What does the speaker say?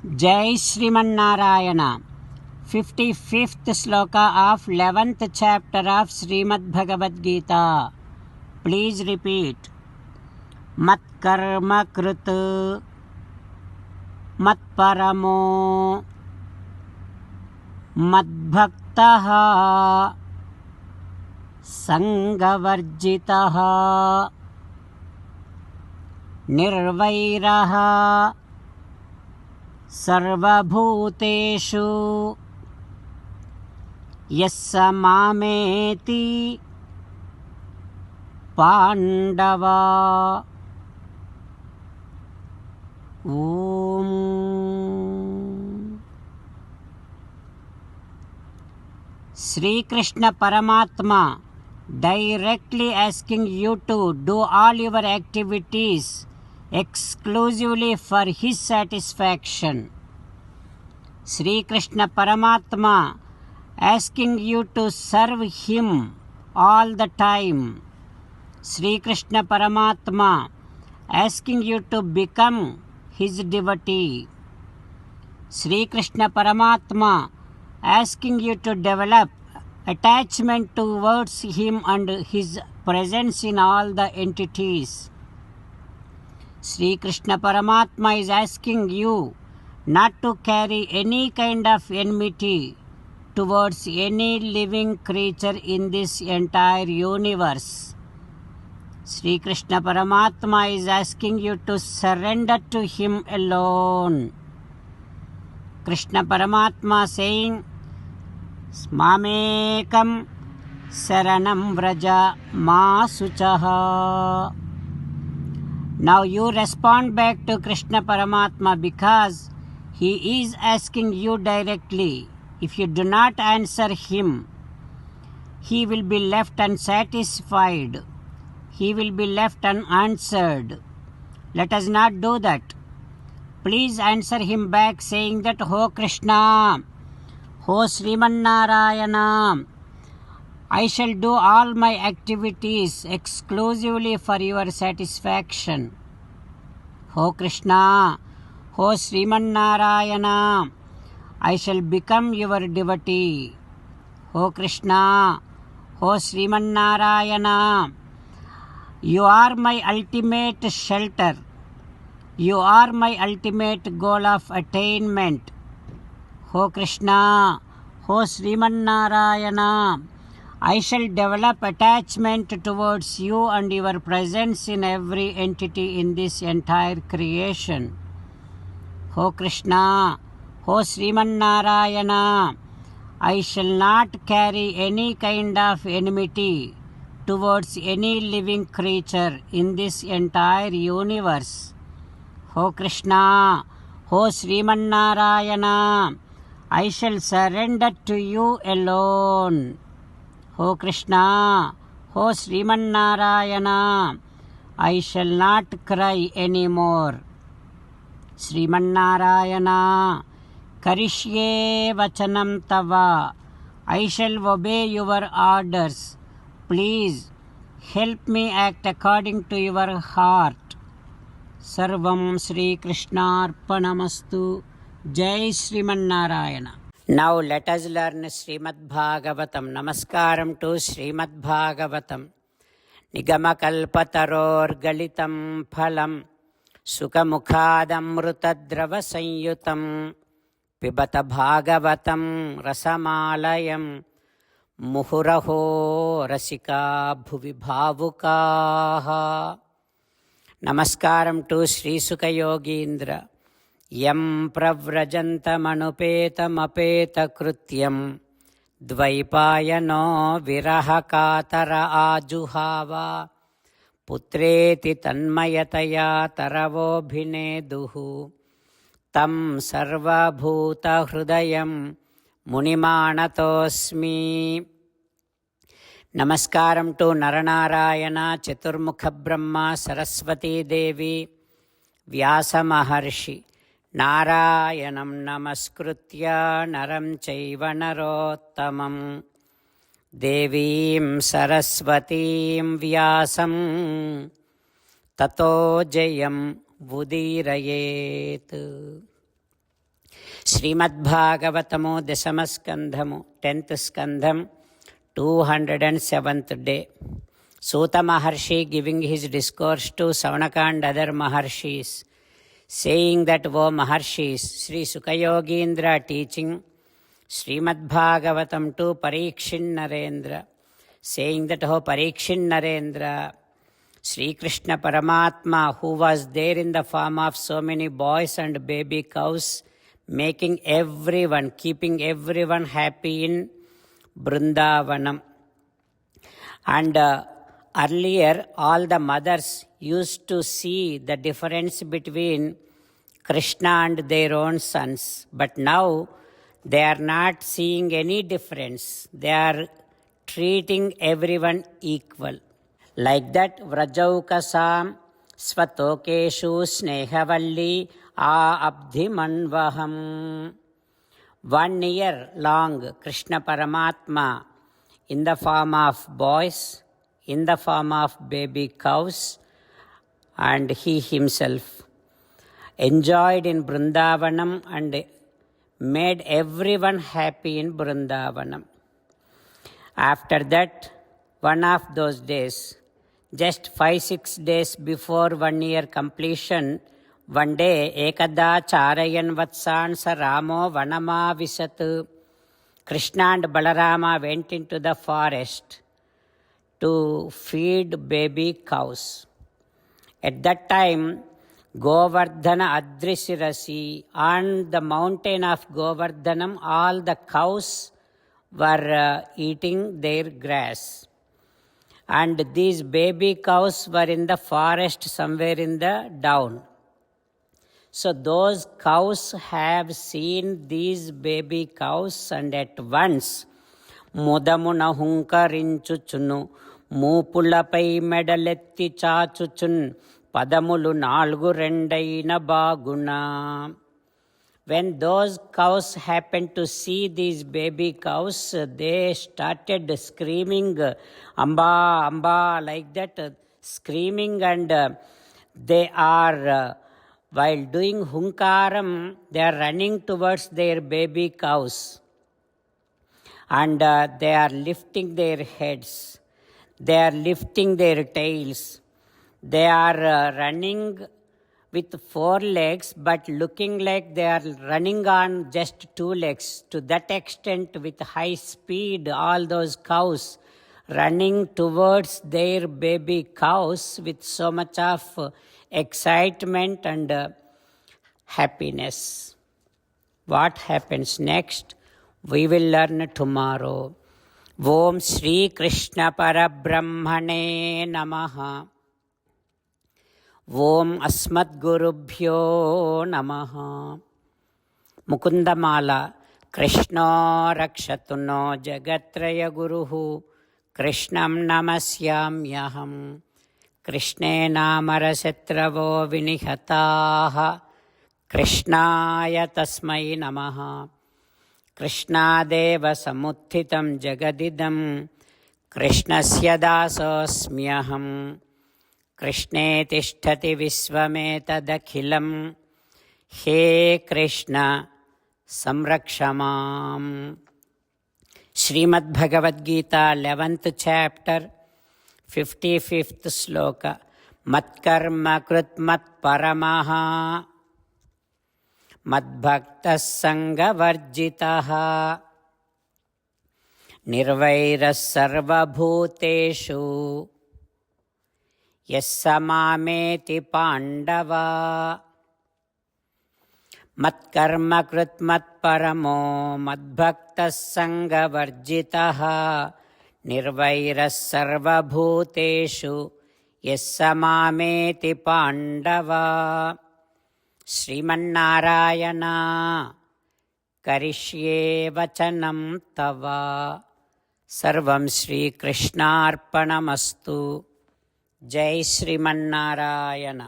Jai Srimanarayana. 55th sloka of 11th chapter of Srimad Bhagavad Gita. Please repeat. Mat karma krit mat paramo mad bhaktaha sangavarjitaha nirvairaha सर्वभूतेषु यस्स मामेति पाण्डवा। ॐ Sri Krishna Paramatma directly asking you to do all your activities exclusively for his satisfaction. Sri Krishna Paramatma asking you to serve him all the time. Sri Krishna Paramatma asking you to become his devotee. Sri Krishna Paramatma asking you to develop attachment towards him and his presence in all the entities. Sri Krishna Paramatma is asking you not to carry any kind of enmity towards any living creature in this entire universe. Sri Krishna Paramatma is asking you to surrender to him alone. Krishna Paramatma saying, Mamekam saranam vraja ma suchaha. Now you respond back to Krishna Paramatma because he is asking you directly. If you do not answer him, he will be left unsatisfied. He will be left unanswered. Let us not do that. Please answer him back saying that, Ho Krishna, Ho Srimanarayana, I shall do all my activities exclusively for your satisfaction. Ho Krishna, Ho Srimanarayana, I shall become your devotee. Ho Krishna, Ho Srimanarayana, you are my ultimate shelter. You are my ultimate goal of attainment. Ho Krishna, Ho Srimanarayana, I shall develop attachment towards you and your presence in every entity in this entire creation. Ho Krishna, Ho Srimanarayana, I shall not carry any kind of enmity towards any living creature in this entire universe. Ho Krishna, Ho Srimanarayana, I shall surrender to you alone. Ho Krishna, Ho Srimanarayana, I shall not cry anymore. Srimanarayana, Karishye Vachanam Tava, I shall obey your orders. Please help me act according to your heart. Sarvam Sri Krishnarpanamastu. Jai Srimanarayana. Now let us learn Srimad Bhagavatam. Namaskaram to Srimad Bhagavatam. Nigamakalpataror galitam phalam Sukhamukhadamrutadrava sanyutam Pibata Bhagavatam rasamalayam Muhuraho rasika bhuvi bhavukaha. Namaskaram to Sri Sukha Yogindra. Yam pravrajantamapeta dvaipayano virahakatara ajuhava putreti tanmayataya taravobhineduhu tam sarvabhuta hrudayam munimanatosmi. Namaskaram to Naranarayana, Chaturmukha Brahma, Saraswati Devi, Vyasa Maharshi. Narayanam namaskritya naram chaiva narottamam devim saraswatim vyasam tato jayam vudirayet. శ్రీమద్భాగవతము దశమస్కంధము 10th స్కంధం 207th day. Suta Maharshi giving his discourse to Savanaka and other Maharshis, saying that, O Maharshis, Sri Sukayogindra teaching Srimad-Bhagavatam to Parikshin Narendra, saying that, O Parikshin Narendra, Sri Krishna Paramatma, who was there in the form of so many boys and baby cows, making everyone, keeping everyone happy in Brindavanam. And earlier, all the mothers used to see the difference between Krishna and their own sons. But now, they are not seeing any difference. They are treating everyone equal. Like that, Vrajaukasam Svatokeshu Snehavalli Abdhimanvaham. 1 year long, Krishna Paramatma, in the form of boys, in the form of baby cows, and he himself enjoyed in Brindavanam and made everyone happy in Brindavanam. After that, one of those days, just 5-6 days before 1 year completion, one day, Ekada Charayan Vatsan Sa Ramo Vanama Visat. Krishna and Balarama went into the forest to feed baby cows. At that time, Govardhana Adrisirasi, on the mountain of Govardhanam, all the cows were eating their grass. And these baby cows were in the forest somewhere in the down. So those cows have seen these baby cows, and at once Mudamuna hunkarinchuchunu మూపులపై మెడలెత్తి చాచుచున్ పదములు 4 బాగుణ. When those cows happened to see these baby cows, they started screaming, Amba, Amba, like that, screaming, and they are, while doing hunkaram, they are running towards their baby cows, and they are lifting their heads. They are lifting their tails. They are running with 4 legs, but looking like they are running on just 2 legs. To that extent, with high speed, all those cows running towards their baby cows with so much of excitement and happiness. What happens next? We will learn tomorrow. Om Shri Krishna Parabrahmane Namaha. Om Asmadgurubhyo Namaha. Mukundamala. Krishna Rakshatuno Jagatraya Guruhu. Krishnam Namasyamyaham. Krishne Namarasetravo Vinihataha. Krishnaya Tasmai Namaha. Krishnadev समुत्थितं जगदिदं कृष्णस्य दासोऽस्म्यहं कृष्णे तिष्ठति विश्वमेतदखिलं हे कृष्ण संरक्ष माम्. Shrimad Bhagavad Gita 11th chapter 55th श्लोक. मत्कर्म कृत् मत्परमः मद्भक्तः संगवर्जितः निर्वैरः सर्वभूतेषु यः स मामेति पाण्डव. मत्कर्म कृत् मत्परमो मद्भक्तः संगवर्जितः निर्वैरः सर्वभूतेषु यः स मामेति पाण्डव. श्रीमन्नारायण करिष्ये वचनं तव. सर्वं श्रीकृष्णार्पणमस्तु. जय श्रीमन्नारायण.